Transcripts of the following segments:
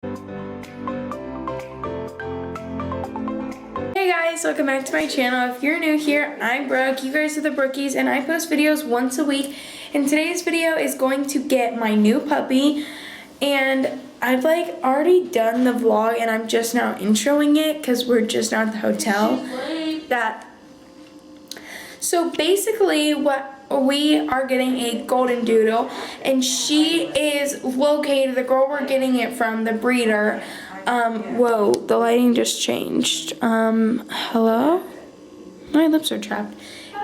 Hey guys, welcome back to my channel. If you're new here, I'm Brooke. You guys are the Brookies, and I post videos once a week. And today's video is going to get my new puppy. And I've already done the vlog, and I'm just now introing it because we're just now at the hotel. So basically, we are getting a golden doodle, and she is located, the girl we're getting it from, the breeder. Whoa, the lighting just changed. Hello? My lips are trapped.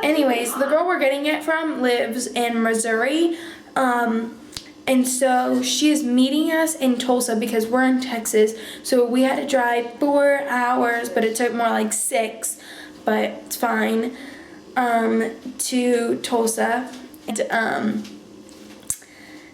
Anyways, the girl we're getting it from lives in Missouri. And so she is meeting us in Tulsa because we're in Texas. So we had to drive 4 hours, but it took more like 6, but it's fine, to Tulsa. And,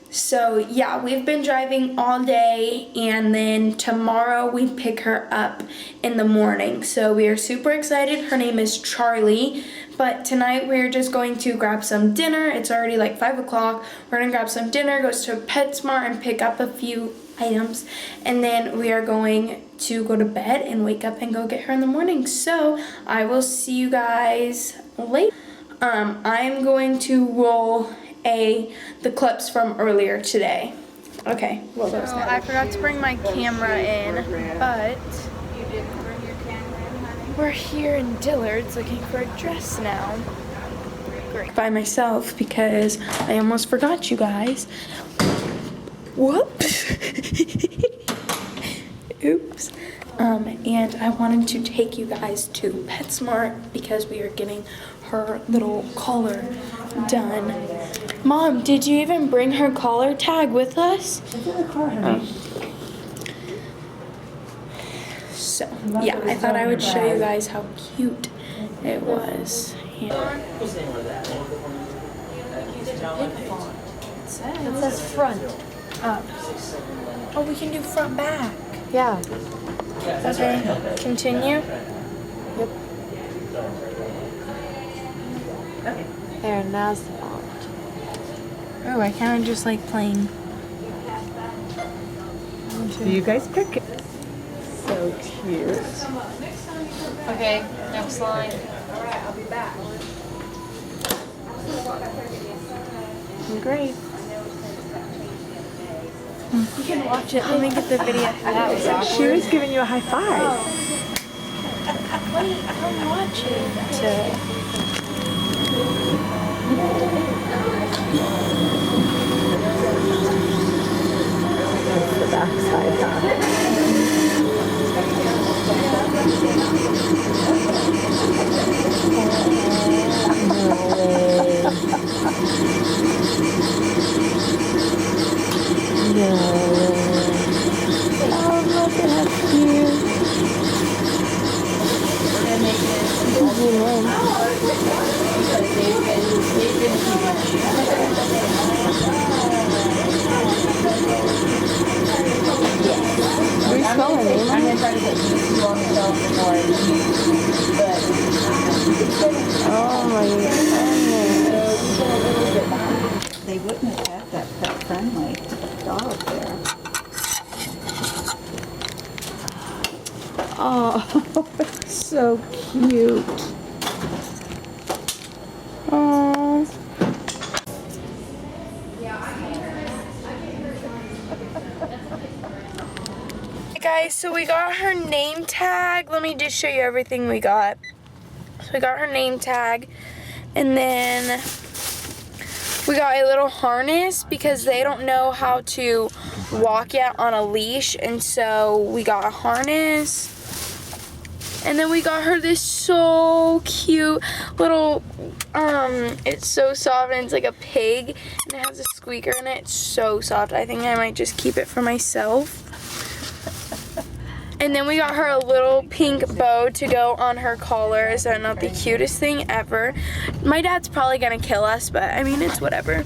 so yeah, we've been driving all day, and then tomorrow we pick her up in the morning. So we are super excited. Her name is Charlie. But tonight we're just going to grab some dinner. It's already like 5 o'clock. We're gonna grab some dinner, go to PetSmart and pick up a few items. And then we are going to go to bed and wake up and go get her in the morning. So I will see you guys later. I'm going to roll the clips from earlier today. Okay, roll those now. I forgot to bring my camera in, but we're here in Dillard's looking for a dress now. Great. By myself because I almost forgot you guys. Whoops. Oops. And I wanted to take you guys to PetSmart because we are getting her little collar done. Mom, did you even bring her collar tag with us? So, yeah, I thought I would show you guys how cute it was. Yeah. It says front. Oh, we can do front back. Yeah. Okay, continue. Yep. There, now's the font. Oh, I kind of just like plain. So you guys pick it. So cute. Okay, next line. Great. You can watch it. Let me get the video. That was awkward. She was giving you a high five. Come watch it. That's the back side, huh? No way. Oh, look at how cute. What are you smelling, Amy? I'm going to try to get you on the shelf before oh my goodness. They wouldn't have had that pet-friendly dog there. Oh, it's so cute. Oh. Hey guys, so we got her name tag. Let me just show you everything we got. So we got her name tag, and then we got a little harness because they don't know how to walk yet on a leash, and so we got a harness. And then we got her this so cute little, it's so soft, and it's like a pig, and it has a squeaker in it. It's so soft. I think I might just keep it for myself. And then we got her a little pink bow to go on her collar. Is that not the cutest thing ever? My dad's probably gonna kill us, but I mean, it's whatever.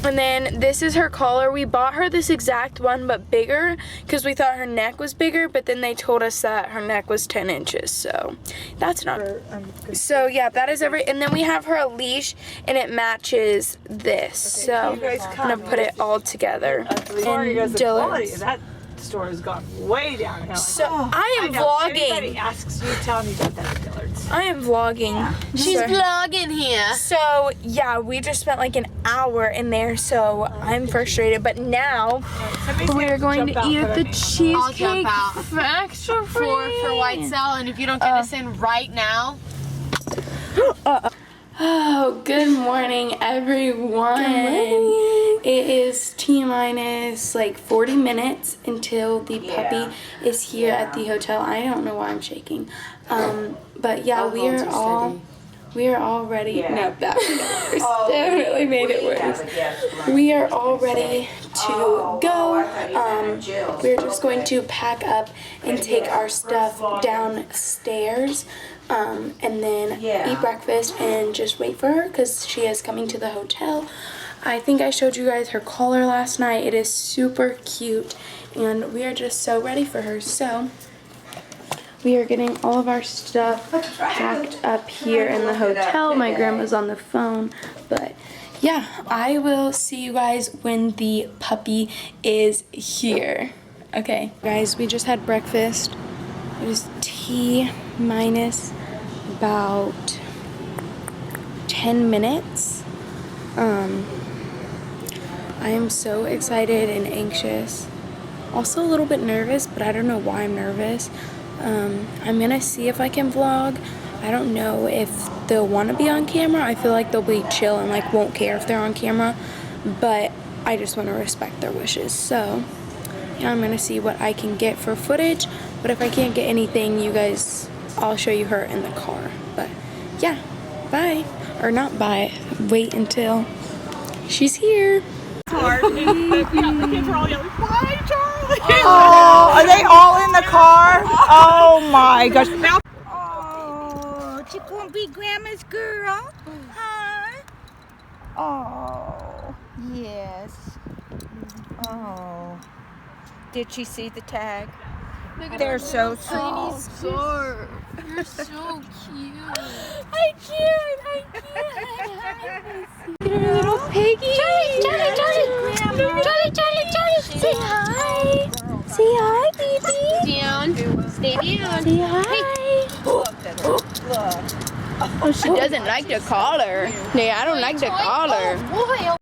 And then this is her collar. We bought her this exact one but bigger because we thought her neck was bigger, but then they told us that her neck was 10 inches, so that's not. So yeah, that is every. And then we have her a leash and it matches this. So I'm gonna put it all together. And Dylan's. That store has gone way downhill. So I am vlogging. Anybody asks you, tell me about that at Dillard's. I am vlogging. She's vlogging here. So yeah, we just spent like an hour in there, so I'm frustrated. But now we're going to eat the cheesecake. I'll jump out. For extra For White Cell, and if you don't get this in right now. Oh, good morning, everyone. Good morning. It is T-minus like 40 minutes until the puppy is here at the hotel. I don't know why I'm shaking. But yeah, we are all ready. Yeah. No, that made it worse. Definitely made it worse. We are all ready to go. We're just going to pack up and take our stuff downstairs. And then eat breakfast and just wait for her because she is coming to the hotel. I think I showed you guys her collar last night. It is super cute and we are just so ready for her. So we are getting all of our stuff packed up here in the hotel. My grandma's on the phone, but yeah, I will see you guys when the puppy is here. Okay, guys, we just had breakfast. It is T-minus about 10 minutes. I am so excited and anxious. Also a little bit nervous, but I don't know why I'm nervous. I'm gonna see if I can vlog. I don't know if they'll want to be on camera. I feel like they'll be chill and like won't care if they're on camera, but I just want to respect their wishes. So yeah, I'm gonna see what I can get for footage, but if I can't get anything, you guys, I'll show you her in the car. But yeah, bye. Or not bye, wait until she's here. The kids are all yelling, "Bye, Charlie!" Oh, are they all in the car? Oh my gosh. Oh, she gonna be Grandma's girl, huh? Oh, yes. Oh, did she see the tag? They're so small. You're so cute. I can't. Look at her little piggy. Charlie. Say hi. Say hi, baby. Down. Stay down. Say hi. Oh, she doesn't like the collar. Yeah, I don't like the collar.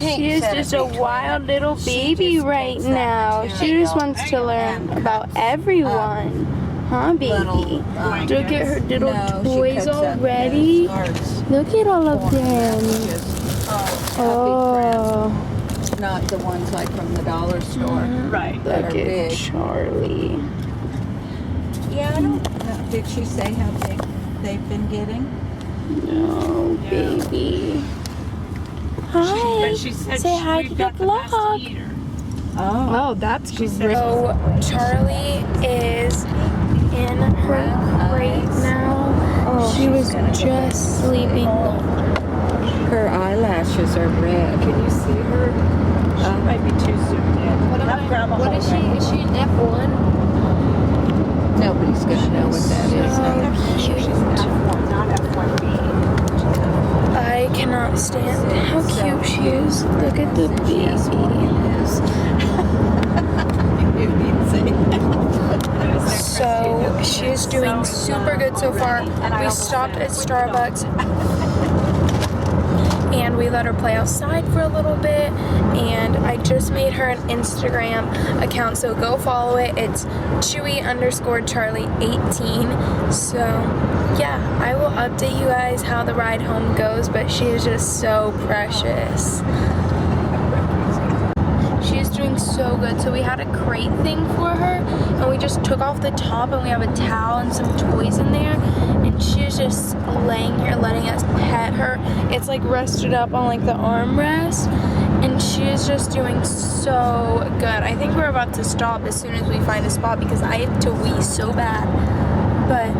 She is just a wild little baby right now. She just wants to learn about everyone. Huh, baby? Look at her little toys already. Look at all of them. Oh. Not the ones like from the dollar store. Right. Look at Charlie. Yeah, I don't know. Did she say how big they've been getting? No, baby. Hi. She said Say hi to the vlog. Oh. Oh, that's great. So Charlie is in her crate now. Oh, She was just sleeping. Her eyelashes are red. Can you see her? She might be too soon in. What is she? Is she an F1? Nobody's gonna know what that is. Cute. Not F1B. I cannot stand how cute she is. Look at the baby. So she is doing super good so far. We stopped at Starbucks and we let her play outside for a little bit, and I just made her an Instagram account, so go follow it. It's Chewy_Charlie18. So yeah, I will update you guys how the ride home goes, but she is just so precious. She is doing so good. So we had a crate thing for her and we just took off the top, and we have a towel and some toys in there, and she is just laying here letting us pet her. It's like rested up on like the armrest, and she is just doing so good. I think we're about to stop as soon as we find a spot because I have to wee so bad, but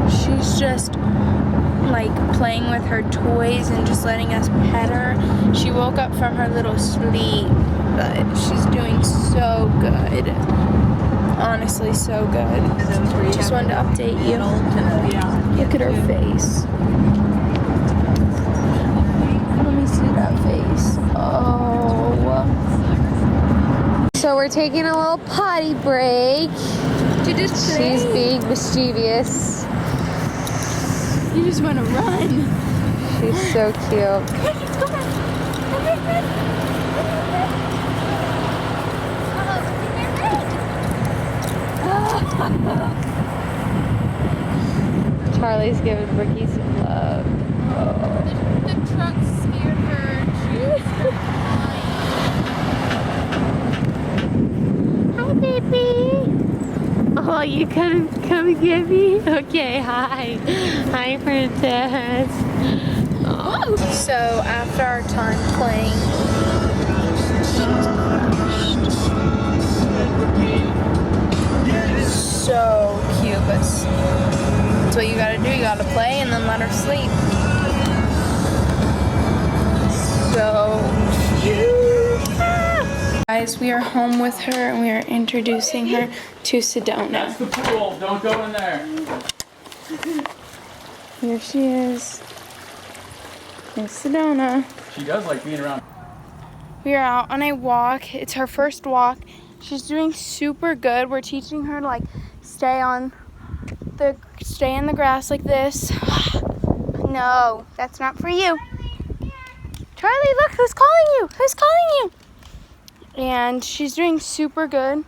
she's just like playing with her toys and just letting us pet her. She woke up from her little sleep, but she's doing so good. Honestly, so good. Just wanted to update you. Look at her face. Let me see that face. Oh. So we're taking a little potty break. She's being mischievous. You just want to run. She's so cute. Charlie's giving Brookie some love. The truck scared her. She was Hi, baby. Oh, you come and get me? Okay, hi. Hi, princess. Oh. So after our time playing, so cute, but that's what you gotta do. You gotta play and then let her sleep. So cute. Guys, we are home with her and we are introducing her to Sedona. That's the pool. Don't go in there. Here she is. Here's Sedona. She does like being around. We are out on a walk. It's her first walk. She's doing super good. We're teaching her to like stay in the grass like this. No, that's not for you. Charlie, look who's calling you. Who's calling you? And she's doing super good.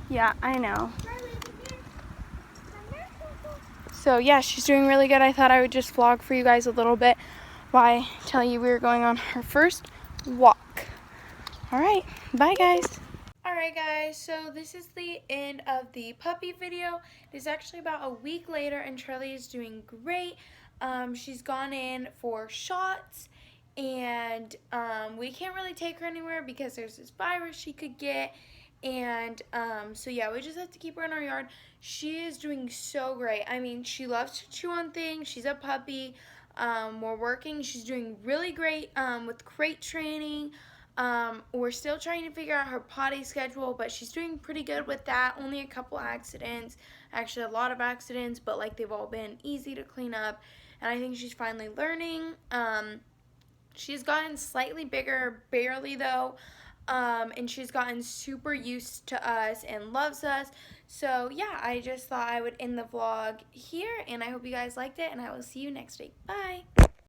Yeah, I know. So yeah, she's doing really good. I thought I would just vlog for you guys a little bit while I tell you we were going on her first walk. All right, bye guys. All right guys, so this is the end of the puppy video. It is actually about a week later and Charlie is doing great. She's gone in for shots and we can't really take her anywhere because there's this virus she could get. And so yeah, we just have to keep her in our yard. She is doing so great. I mean, she loves to chew on things. She's a puppy. We're working. She's doing really great with crate training. We're still trying to figure out her potty schedule, but she's doing pretty good with that. Only a couple accidents, actually a lot of accidents, but like they've all been easy to clean up. And I think she's finally learning. She's gotten slightly bigger, barely though. And she's gotten super used to us and loves us. So yeah, I just thought I would end the vlog here, and I hope you guys liked it, and I will see you next week. Bye.